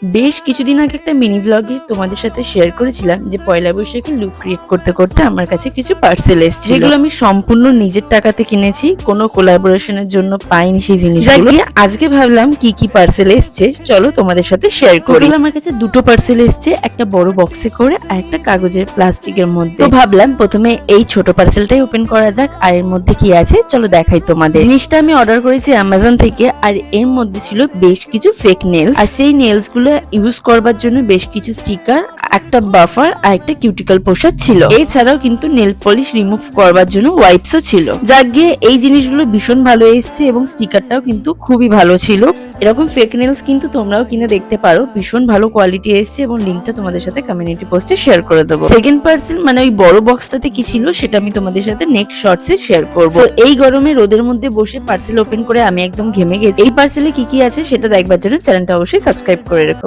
বেশ কিছুদিন আগে একটা মিনি ব্লগে তোমাদের সাথে শেয়ার করেছিলাম যে পয়লা বৈশাখে লুক ক্রিয়েট করতে করতে আমার কাছে কিছু পার্সেল এসেছে, যেগুলো আমি সম্পূর্ণ নিজের টাকাতে কিনেছি, কোনো কোলাবোরেশনের জন্য পাইনি সেই জিনিসগুলো। আজকে ভাবলাম কি কি পার্সেল এসছে চলো তোমাদের সাথে শেয়ার করি। আমার কাছে দুটো পার্সেল এসছে, একটা বড় বক্সে করে আর একটা কাগজের প্লাস্টিকের মধ্যে। তো ভাবলাম প্রথমে এই ছোট পার্সেলটাই ওপেন করা যাক, আর এর মধ্যে কি আছে চলো দেখাই তোমাদের। জিনিসটা আমি অর্ডার করেছি অ্যামাজন থেকে, আর এর মধ্যে ছিল বেশ কিছু ফেক নেলস, আর সেই নেলস গুলো ইউজ করবার জন্য বেশ কিছু স্টিকার, একটা বাফার আর একটা কিউটিক্যাল পোশাক ছিল। এছাড়াও কিন্তু নেল পলিশ রিমুভ করবার জন্য ওয়াইপসও ছিল। যাক গিয়ে এই জিনিসগুলো ভীষণ ভালো এসেছে এবং স্টিকারটাও কিন্তু খুবই ভালো ছিল। এরকম ফেক নেলস কিন্তু তোমরাও কিনে দেখতে পারো, ভীষণ ভালো কোয়ালিটি এসেছে এবং লিঙ্কটা তোমাদের সাথে কমিউনিটি পোস্টে শেয়ার করে দেবো। সেকেন্ড পার্সেল মানে ওই বড় বক্সটাতে কি ছিল সেটা আমি তোমাদের সাথে নেক্সট শর্টসে শেয়ার করবো। এই গরমে রোদের মধ্যে বসে পার্সেল ওপেন করে আমি একদম ঘেমে গেছি। এই পার্সেলে কি কি আছে সেটা দেখবার জন্য চ্যানেলটা অবশ্যই সাবস্ক্রাইব করে রেখো।